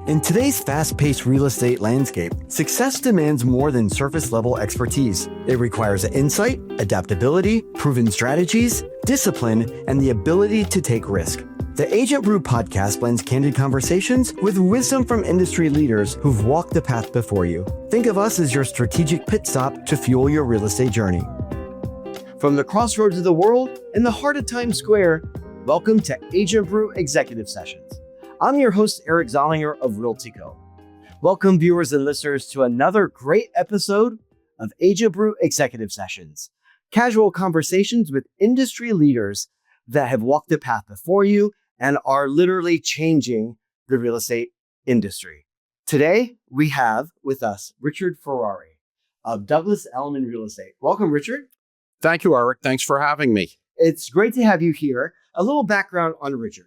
In today's fast-paced real estate landscape, success demands more than surface-level expertise. It requires insight, adaptability, proven strategies, discipline, and the ability to take risk. The Agent Brew podcast blends candid conversations with wisdom from industry leaders who've walked the path before you. Think of us as your strategic pit stop to fuel your real estate journey. From the crossroads of the world in the heart of Times Square, welcome to Agent Brew Executive Sessions. I'm your host, Eric Zollinger of RealtyCo. Welcome viewers and listeners to another great episode of Agent Brew Executive Sessions, casual conversations with industry leaders that have walked the path before you and are literally changing the real estate industry. Today, we have with us Richard Ferrari of Douglas Elliman Real Estate. Welcome, Richard. Thank you, Eric. Thanks for having me. It's great to have you here. A little background on Richard.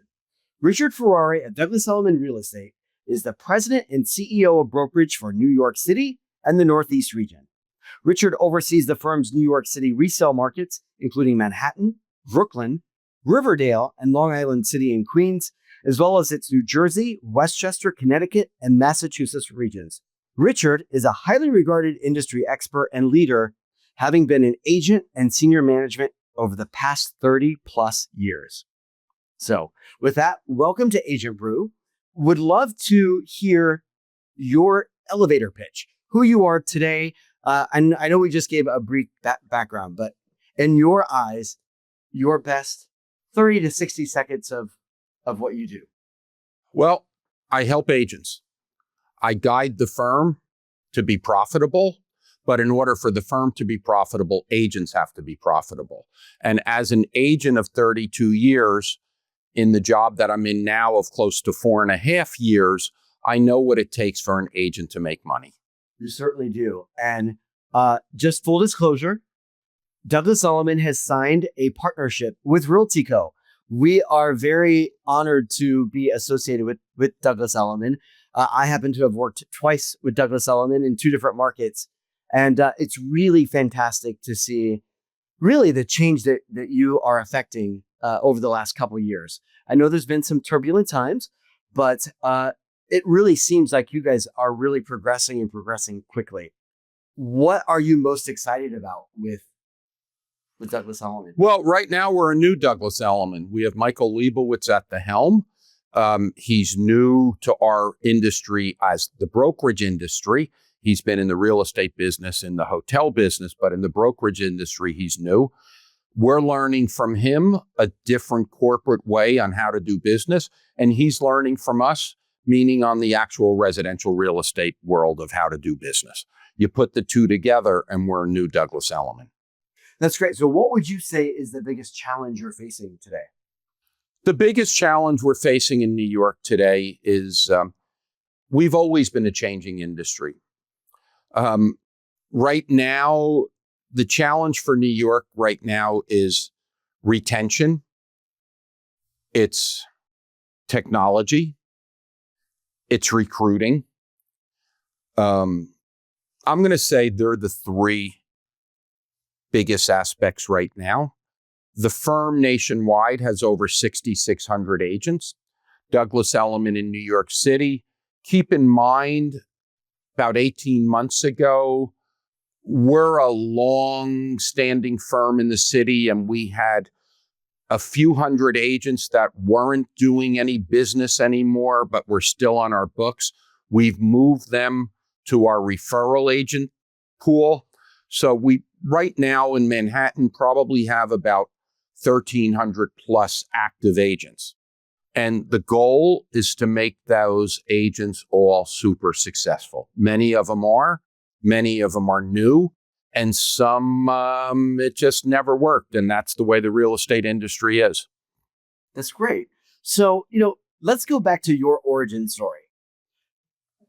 Richard Ferrari at Douglas Elliman Real Estate is the president and CEO of Brokerage for New York City and the Northeast region. Richard oversees the firm's New York City resale markets, including Manhattan, Brooklyn, Riverdale, and Long Island City and Queens, as well as its New Jersey, Westchester, Connecticut, and Massachusetts regions. Richard is a highly regarded industry expert and leader, having been an agent and senior management over the past 30 plus years. So with that, welcome to Agent Brew. Would love to hear your elevator pitch, who you are today. And I know we just gave a brief background, but in your eyes, your best 30 to 60 seconds of what you do. Well, I help agents. I guide the firm to be profitable, but in order for the firm to be profitable, agents have to be profitable. And as an agent of 32 years, in the job that I'm in now of close to 4.5 years, I know what it takes for an agent to make money. You certainly do. And just full disclosure, Douglas Elliman has signed a partnership with RealtyCo. We are very honored to be associated with Douglas Elliman. I happen to have worked twice with Douglas Elliman in 2 different markets. And it's really fantastic to see really the change that you are affecting over the last couple of years. I know there's been some turbulent times, but it really seems like you guys are really progressing quickly. What are you most excited about with Douglas Elliman? Well, right now we're a new Douglas Elliman. We have Michael Leibowitz at the helm. He's new to our industry as the brokerage industry. He's been in the real estate business, in the hotel business, but in the brokerage industry, he's new. We're learning from him a different corporate way on how to do business, and he's learning from us, meaning on the actual residential real estate world of how to do business. You put the two together, and we're a new Douglas Elliman. That's great. So what would you say is the biggest challenge you're facing today? The biggest challenge we're facing in New York today is we've always been a changing industry. Right now, the challenge for New York right now is retention. It's technology. It's recruiting. I'm going to say they're the 3 biggest aspects right now. The firm nationwide has over 6,600 agents. Douglas Elliman in New York City. Keep in mind, about 18 months ago, we're a long-standing firm in the city, and we had a few hundred agents that weren't doing any business anymore, but were still on our books. We've moved them to our referral agent pool. So we, right now in Manhattan, probably have about 1,300 plus active agents. And the goal is to make those agents all super successful. Many of them are new, and some, it just never worked. And that's the way the real estate industry is. That's great. So, let's go back to your origin story.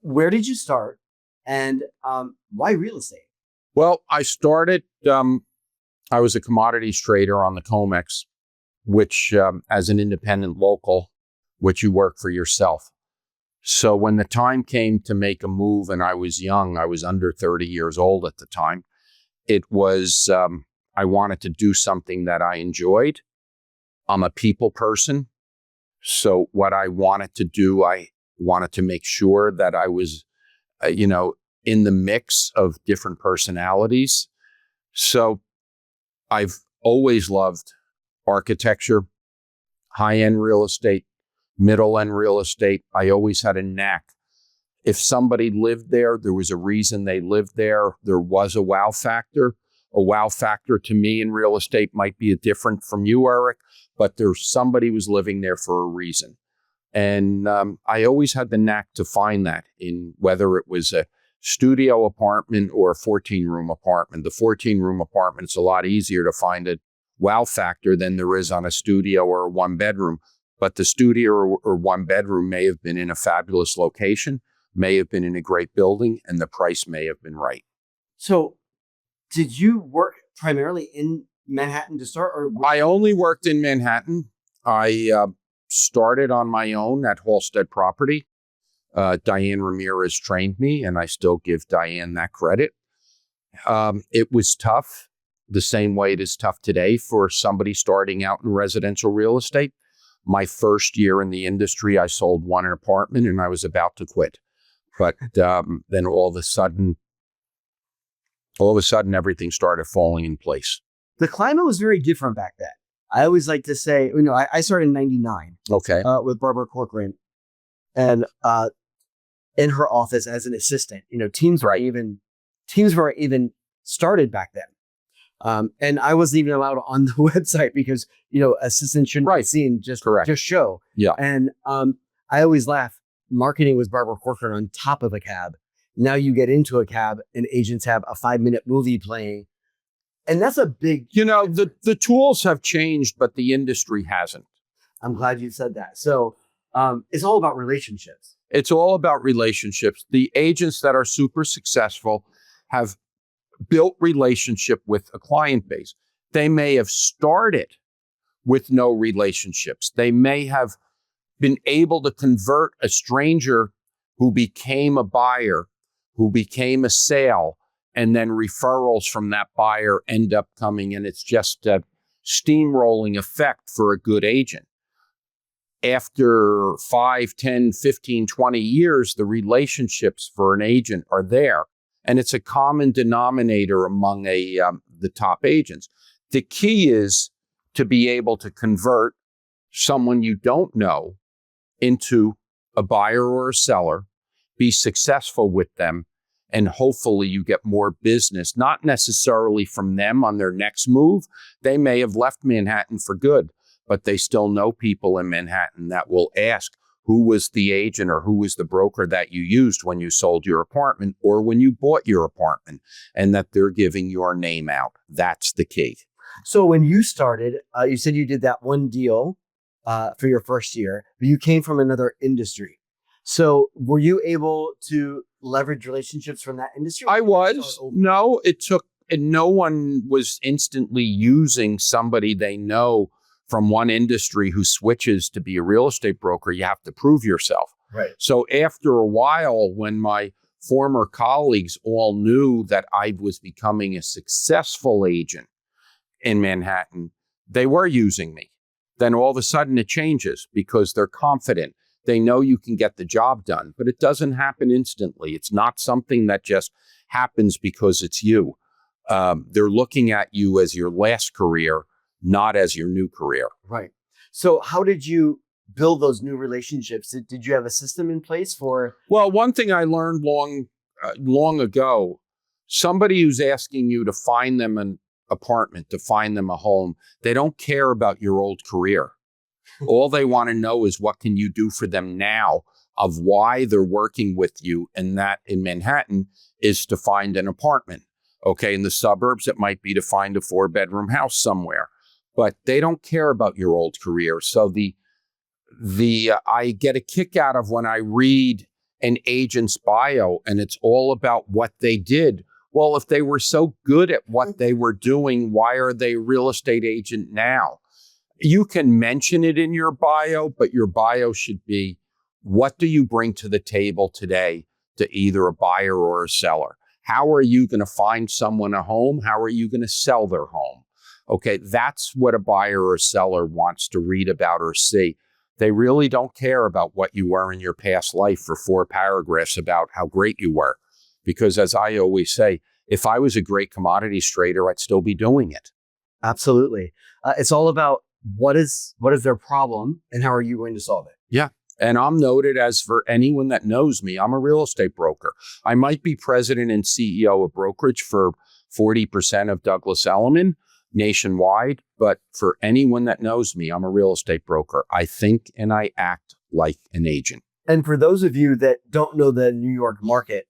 Where did you start, and why real estate? Well, I started, I was a commodities trader on the COMEX, which as an independent local, which you work for yourself. So when the time came to make a move, and I was young, I was under 30 years old at the time, it was, I wanted to do something that I enjoyed. I'm a people person. So what I wanted to do, I wanted to make sure that I was, in the mix of different personalities. So I've always loved architecture, high-end real estate, middle-end real estate. I always had a knack. If somebody lived there, there was a reason they lived there. There was a wow factor. A wow factor to me in real estate might be different from you, Eric, but there's somebody was living there for a reason. And I always had the knack to find that in whether it was a studio apartment or a 14-room apartment. The 14-room apartment, it's a lot easier to find a wow factor than there is on a studio or a one-bedroom. But the studio or one-bedroom may have been in a fabulous location, may have been in a great building, and the price may have been right. So did you work primarily in Manhattan to start? Or I only worked in Manhattan. I started on my own at Halstead Property. Diane Ramirez trained me, and I still give Diane that credit. It was tough, the same way it is tough today for somebody starting out in residential real estate. My first year in the industry, I sold one apartment, and I was about to quit. But then all of a sudden, everything started falling in place. The climate was very different back then. I always like to say, I started in 99. Okay. With Barbara Corcoran. And in her office as an assistant, teams were even started back then. And I wasn't even allowed on the website because, assistants shouldn't be seen, just show. Yeah. And I always laugh. Marketing was Barbara Corcoran on top of a cab. Now you get into a cab and agents have a 5-minute movie playing. And that's a big... the tools have changed, but the industry hasn't. I'm glad you said that. So it's all about relationships. It's all about relationships. The agents that are super successful have built relationship with a client base. They may have started with no relationships. They may have been able to convert a stranger who became a buyer, who became a sale, and then referrals from that buyer end up coming. And it's just a steamrolling effect for a good agent. After 5, 10, 15, 20 years, the relationships for an agent are there. And it's a common denominator among the top agents. The key is to be able to convert someone you don't know into a buyer or a seller, be successful with them, and hopefully you get more business, not necessarily from them on their next move. They may have left Manhattan for good, but they still know people in Manhattan that will ask, who was the agent or who was the broker that you used when you sold your apartment or when you bought your apartment, and that they're giving your name out. That's the key. So when you started, you said you did that one deal for your first year, but you came from another industry. So were you able to leverage relationships from that industry? I was. No, it took, and no one was instantly using somebody they know from one industry who switches to be a real estate broker. You have to prove yourself. Right. So after a while, when my former colleagues all knew that I was becoming a successful agent in Manhattan, they were using me. Then all of a sudden it changes because they're confident. They know you can get the job done, but it doesn't happen instantly. It's not something that just happens because it's you. They're looking at you as your last career, not as your new career. Right. So how did you build those new relationships? Did you have a system in place for? Well, one thing I learned long ago, somebody who's asking you to find them an apartment, to find them a home, they don't care about your old career. All they want to know is what can you do for them now, of why they're working with you. And that in Manhattan is to find an apartment. Okay, in the suburbs, it might be to find a 4-bedroom house somewhere. But they don't care about your old career. So I get a kick out of when I read an agent's bio and it's all about what they did. Well, if they were so good at what they were doing, why are they a real estate agent now? You can mention it in your bio, but your bio should be, what do you bring to the table today to either a buyer or a seller? How are you going to find someone a home? How are you going to sell their home? Okay, that's what a buyer or a seller wants to read about or see. They really don't care about what you were in your past life for 4 paragraphs about how great you were. Because as I always say, if I was a great commodities trader, I'd still be doing it. Absolutely. It's all about what is their problem and how are you going to solve it? Yeah. And I'm noted as, for anyone that knows me, I'm a real estate broker. I might be president and CEO of Brokerage for 40% of Douglas Elliman nationwide, but for anyone that knows me, I'm a real estate broker. I think and I act like an agent. And for those of you that don't know the New York market,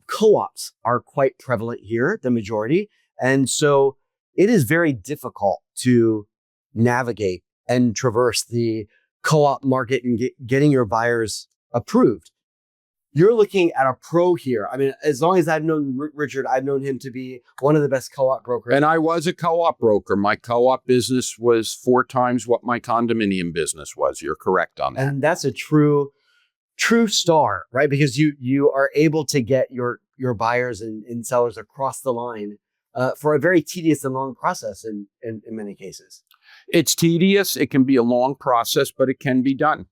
co-ops are quite prevalent here, the majority. And so it is very difficult to navigate and traverse the co-op market and getting your buyers approved. You're looking at a pro here. I mean, as long as I've known Richard, I've known him to be one of the best co-op brokers. And I was a co-op broker. My co-op business was 4 times what my condominium business was. You're correct on that. And that's a true star, right? Because you are able to get your buyers and sellers across the line for a very tedious and long process in many cases. It's tedious. It can be a long process, but it can be done.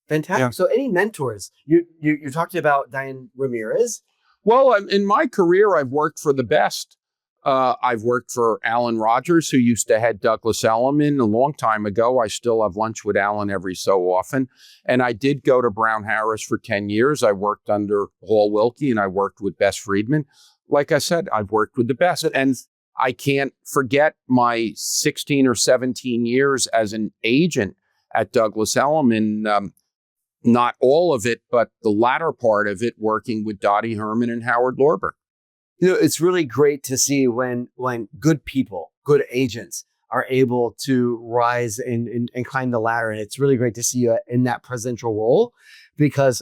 Fantastic. Yeah. So any mentors? You talked about Diane Ramirez. Well, in my career, I've worked for the best. I've worked for Alan Rogers, who used to head Douglas Elliman a long time ago. I still have lunch with Alan every so often. And I did go to Brown Harris for 10 years. I worked under Hall Wilkie and I worked with Bess Friedman. Like I said, I've worked with the best. And I can't forget my 16 or 17 years as an agent at Douglas Elliman. Not all of it, but the latter part of it, working with Dottie Herman and Howard Lorber. You know, it's really great to see when good people, good agents are able to rise and climb the ladder. And it's really great to see you in that presidential role because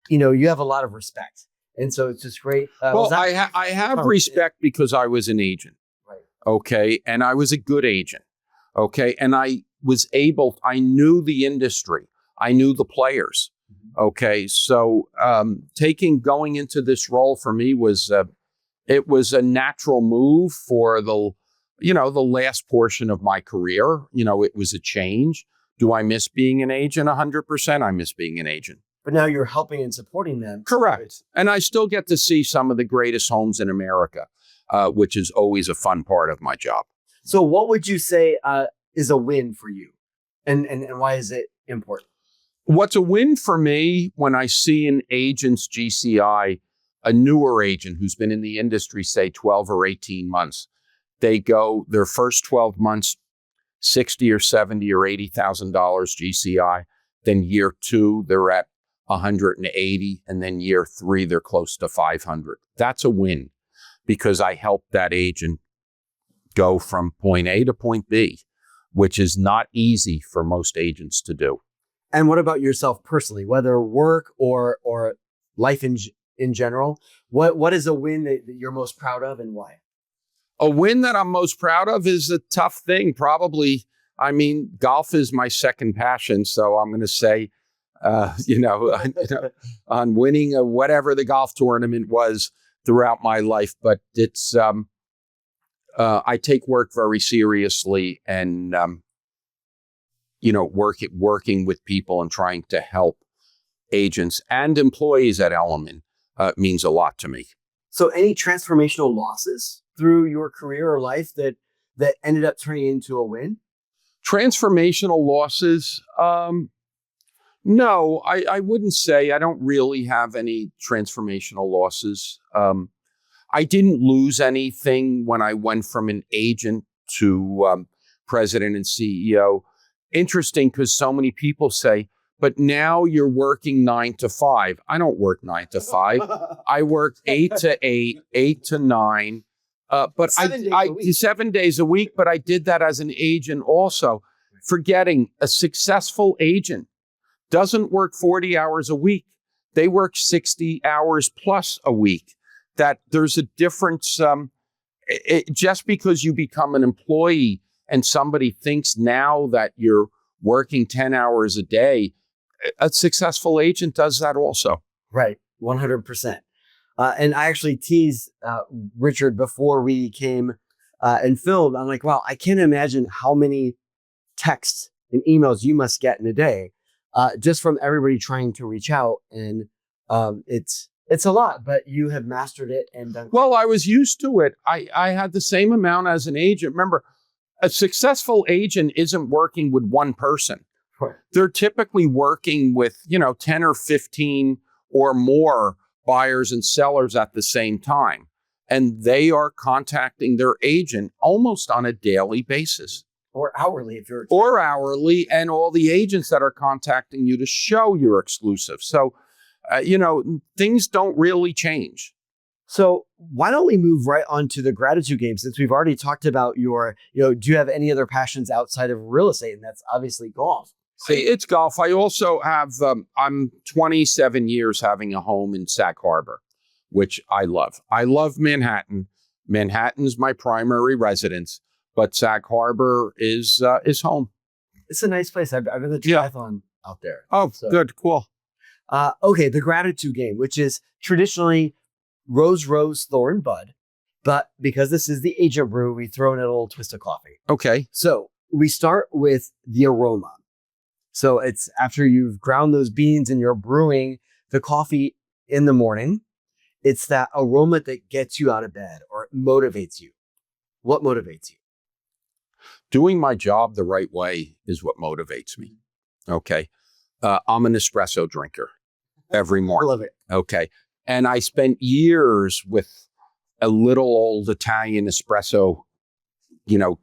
you have a lot of respect. And so it's just great. I have respect because I was an agent. Right. Okay. And I was a good agent. Okay. And I knew the industry. I knew the players. Okay. So going into this role for me was it was a natural move for the last portion of my career. It was a change. Do I miss being an agent? 100%. I miss being an agent. But now you're helping and supporting them. Correct. And I still get to see some of the greatest homes in America, which is always a fun part of my job. So what would you say is a win for you? And why is it important? What's a win for me when I see an agent's GCI, a newer agent who's been in the industry, say 12 or 18 months, they go their first 12 months, $60 or $70 or $80,000 GCI. Then year 2, they're at 180. And then year 3, they're close to 500. That's a win because I helped that agent go from point A to point B, which is not easy for most agents to do. And what about yourself personally, whether work or life in general? What is a win that you're most proud of and why? A win that I'm most proud of is a tough thing. Probably, golf is my second passion. So I'm going to say, on winning whatever the golf tournament was throughout my life. But it's, I take work very seriously and, working with people and trying to help agents and employees at Elliman means a lot to me. So any transformational losses through your career or life that ended up turning into a win? Transformational losses? No, I wouldn't say. I don't really have any transformational losses. I didn't lose anything when I went from an agent to president and CEO. Interesting, because so many people say, but now you're working 9 to 5. I don't work 9 to 5. I work 8 to 8, 8 to 9. But 7 days a week, but I did that as an agent also. Forgetting a successful agent doesn't work 40 hours a week. They work 60 hours plus a week. That there's a difference. Just because you become an employee and somebody thinks now that you're working 10 hours a day, a successful agent does that also. Right. 100%. And I actually teased Richard before we came and filmed. I'm like, wow, I can't imagine how many texts and emails you must get in a day. just from everybody trying to reach out. And it's a lot, but you have mastered it and done. Well, I was used to it. I had the same amount as an agent. Remember, a successful agent isn't working with one person. Right. They're typically working with, 10 or 15 or more buyers and sellers at the same time. And they are contacting their agent almost on a daily basis. Or hourly if you're. Or hourly, and all the agents that are contacting you to show you're exclusive. So, things don't really change. So why don't we move right on to the gratitude game, since we've already talked about your, do you have any other passions outside of real estate? And that's obviously golf. So, it's golf. I also have, I'm 27 years having a home in Sag Harbor, which I love. I love Manhattan. Manhattan's my primary residence, but Sag Harbor is home. It's a nice place. I've been to triathlon out there. Oh, so. Good. Cool. Okay. The gratitude game, which is traditionally rose, thorn, bud. But because this is the Agent Brew, we throw in a little twist of coffee. Okay. So we start with the aroma. So it's after you've ground those beans and you're brewing the coffee in the morning, it's that aroma that gets you out of bed or motivates you. What motivates you? Doing my job the right way is what motivates me. Okay. I'm an espresso drinker every morning. I love it. Okay. And I spent years with a little old Italian espresso,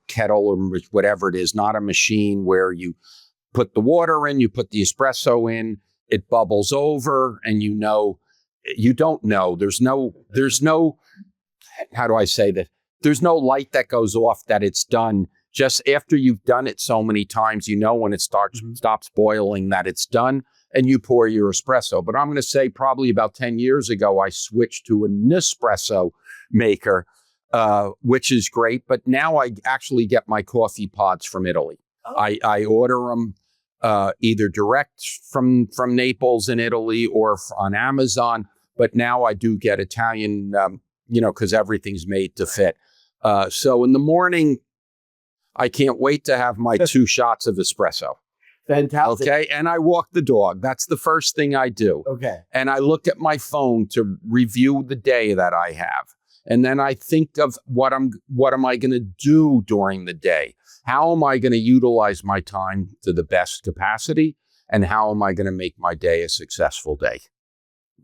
kettle or whatever it is, not a machine where you put the water in, you put the espresso in, it bubbles over, and you don't know. There's no, how do I say that? There's no light that goes off that it's done. Just after you've done it so many times, when it stops boiling that it's done, and you pour your espresso. But I'm going to say probably about 10 years ago, I switched to a Nespresso maker, which is great. But now I actually get my coffee pods from Italy. Oh. I order them either direct from Naples in Italy or on Amazon. But now I do get Italian, because everything's made to fit. So in the morning, I can't wait to have my 2 shots of espresso. Fantastic. Okay. And I walk the dog. That's the first thing I do. Okay. And I look at my phone to review the day that I have. And then I think of what am I going to do during the day? How am I going to utilize my time to the best capacity? And how am I going to make my day a successful day?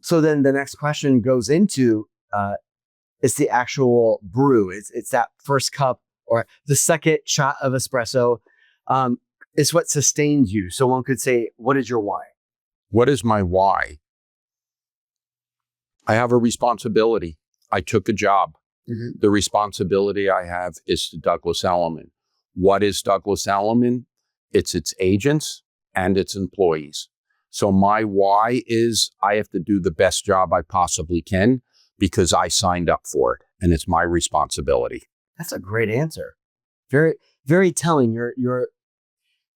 So then the next question goes into, it's the actual brew. It's that first cup or the second shot of espresso. It's what sustains you. So one could say, what is your why? What is my why? I have a responsibility. I took a job. Mm-hmm. The responsibility I have is to Douglas Elliman. What is Douglas Elliman? It's its agents and its employees. So my why is I have to do the best job I possibly can because I signed up for it and it's my responsibility. That's a great answer. Very, very telling.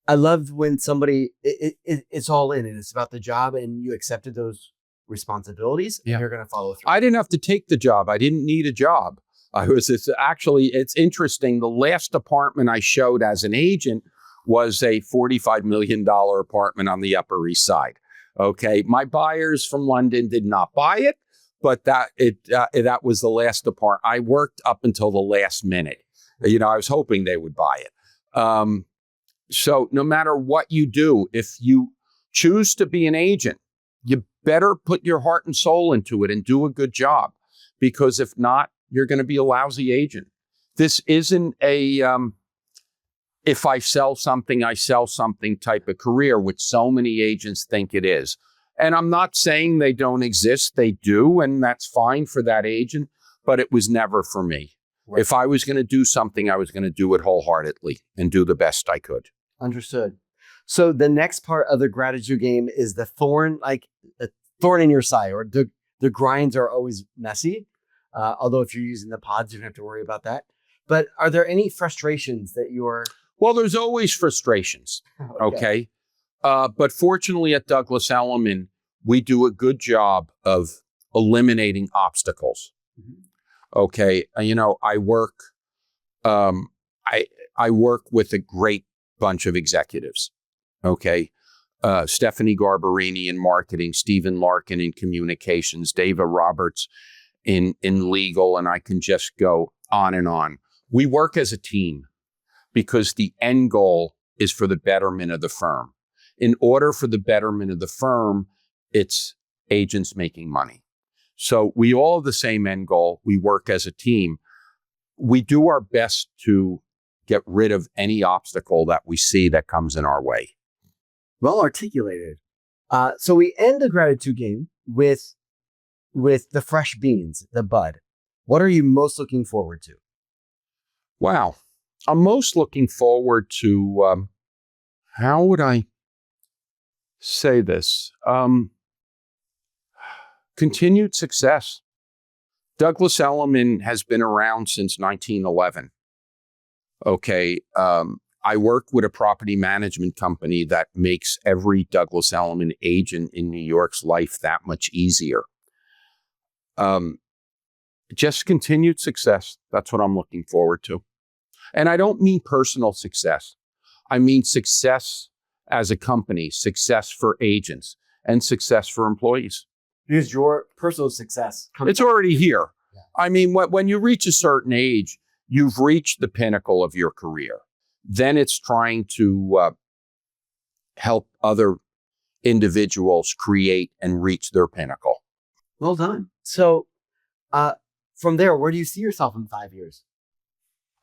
I love when somebody, it's all in and it's about the job and you accepted those responsibilities and you're going to follow through. I didn't have to take the job. I didn't need a job. It's interesting. The last apartment I showed as an agent was a $45 million apartment on the Upper East Side. Okay. My buyers from London did not buy it, but that was the last apartment. I worked up until the last minute. I was hoping they would buy it. So no matter what you do, if you choose to be an agent, you better put your heart and soul into it and do a good job, because if not, you're going to be a lousy agent. This isn't a, if I sell something, I sell something type of career, which so many agents think it is. And I'm not saying they don't exist. They do. And that's fine for that agent, but it was never for me. Right. If I was going to do something, I was going to do it wholeheartedly and do the best I could. Understood. So the next part of the gratitude game is the thorn, like a thorn in your side, or the grinds are always messy. Although if you're using the pods, you don't have to worry about that. But are there any frustrations that you're... Well, there's always frustrations. Okay. But fortunately at Douglas Elliman, we do a good job of eliminating obstacles. Mm-hmm. Okay. I work with a great bunch of executives. Okay. Stephanie Garbarini in marketing, Stephen Larkin in communications, Dava Roberts in legal, and I can just go on and on. We work as a team because the end goal is for the betterment of the firm. In order for the betterment of the firm, it's agents making money. So we all have the same end goal. We work as a team. We do our best to get rid of any obstacle that we see that comes in our way. Well articulated. So we end the gratitude game with the fresh beans, the bud. What are you most looking forward to? Wow. I'm most looking forward to, how would I say this? Continued success. Douglas Elliman has been around since 1911. Okay. I work with a property management company that makes every Douglas Elliman agent in New York's life that much easier. Just continued success. That's what I'm looking forward to. And I don't mean personal success. I mean success as a company, success for agents, and success for employees. Because your personal success it's already here. Yeah. I mean, when you reach a certain age, you've reached the pinnacle of your career. Then it's trying to help other individuals create and reach their pinnacle. Well done. So from there, where do you see yourself in 5 years?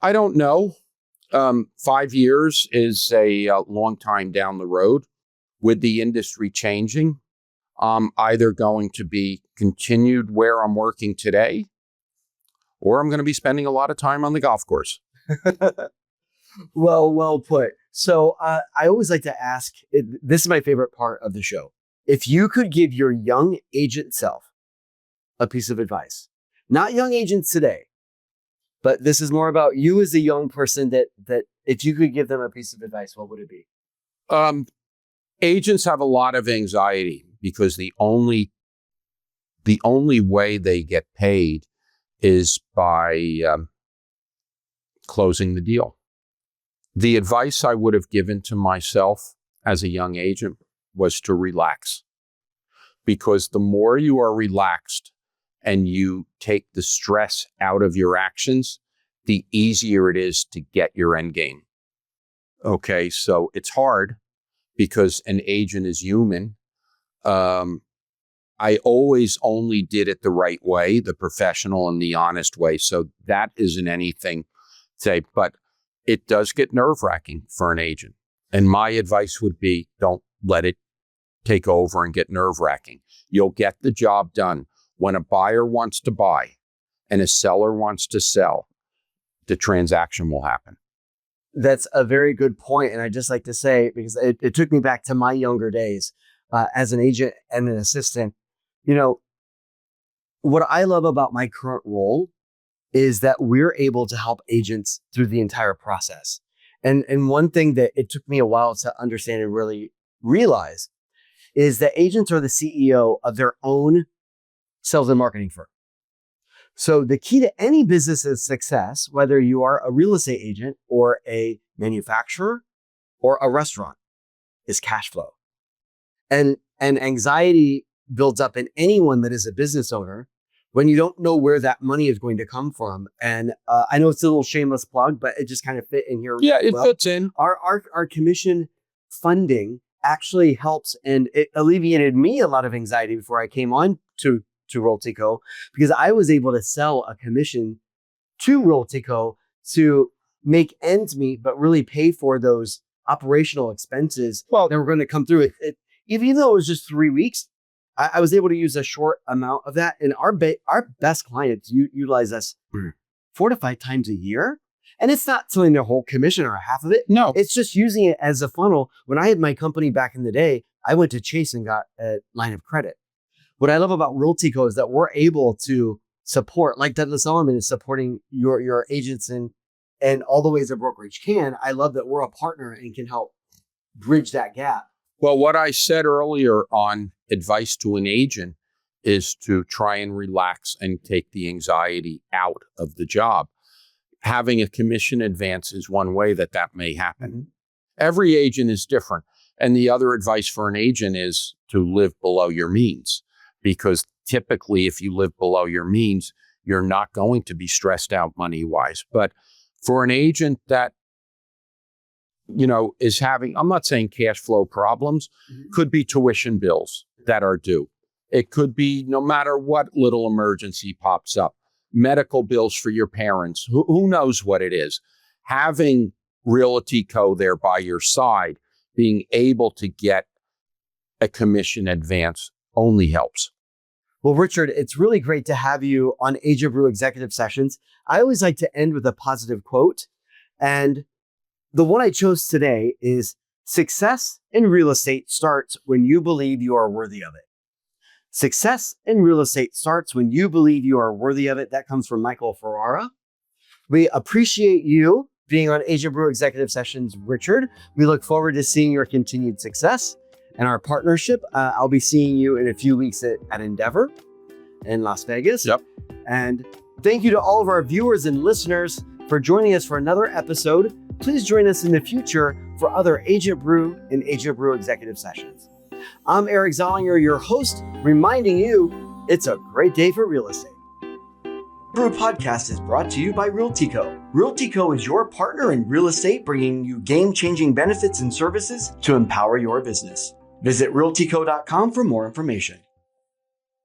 I don't know. 5 years is a long time down the road. With the industry changing, I'm either going to be continued where I'm working today, or I'm going to be spending a lot of time on the golf course. Well put. So I always like to ask, this is my favorite part of the show. If you could give your young agent self a piece of advice, not young agents today, but this is more about you as a young person that if you could give them a piece of advice, what would it be? Agents have a lot of anxiety because the only way they get paid is by closing the deal. The advice I would have given to myself as a young agent was to relax, because the more you are relaxed and you take the stress out of your actions, the easier it is to get your end game. Okay, so it's hard because an agent is human. I always only did it the right way, the professional and the honest way. So that isn't anything to say, but it does get nerve-wracking for an agent. And my advice would be, don't let it take over and get nerve-wracking. You'll get the job done. When a buyer wants to buy and a seller wants to sell, the transaction will happen. That's a very good point. And I just like to say, because it took me back to my younger days as an agent and an assistant. You know, what I love about my current role is that we're able to help agents through the entire process. And one thing that it took me a while to understand and really realize is that agents are the CEO of their own sales and marketing firm. So the key to any business's success, whether you are a real estate agent or a manufacturer or a restaurant, is cash flow. And anxiety builds up in anyone that is a business owner when you don't know where that money is going to come from. And I know it's a little shameless plug, but it just kind of fit in here. Yeah, it fits in. Our commission funding actually helps, and it alleviated me a lot of anxiety before I came on to RealtyCo, because I was able to sell a commission to RealtyCo to make ends meet, but really pay for those operational expenses that were going to come through. Even though it was just 3 weeks, I was able to use a short amount of that. And our best clients utilize us 4 to 5 times a year. And it's not selling their whole commission or half of it. No, it's just using it as a funnel. When I had my company back in the day, I went to Chase and got a line of credit. What I love about RealtyCo is that we're able to support, like Douglas Elliman is supporting your agents and all the ways that Brokerage can. I love that we're a partner and can help bridge that gap. Well, what I said earlier on advice to an agent is to try and relax and take the anxiety out of the job. Having a commission advance is one way that may happen. Mm-hmm. Every agent is different. And the other advice for an agent is to live below your means, because typically if you live below your means, you're not going to be stressed out money-wise. But for an agent that, is having, I'm not saying cash flow problems, could be tuition bills that are due. It could be no matter what little emergency pops up, medical bills for your parents, who knows what it is. Having Realty Co. there by your side, being able to get a commission advance only helps. Well, Richard, it's really great to have you on Agent Brew Executive Sessions. I always like to end with a positive quote. And the one I chose today is, success in real estate starts when you believe you are worthy of it. Success in real estate starts when you believe you are worthy of it. That comes from Michael Ferrari. We appreciate you being on Agent Brew Executive Sessions, Richard. We look forward to seeing your continued success and our partnership. I'll be seeing you in a few weeks at Endeavor in Las Vegas. Yep. And thank you to all of our viewers and listeners for joining us for another episode. Please join us in the future for other Agent Brew and Agent Brew Executive Sessions. I'm Eric Zollinger, your host, reminding you it's a great day for real estate. Brew Podcast is brought to you by Realty Co. Realty Co. is your partner in real estate, bringing you game-changing benefits and services to empower your business. Visit realtyco.com for more information.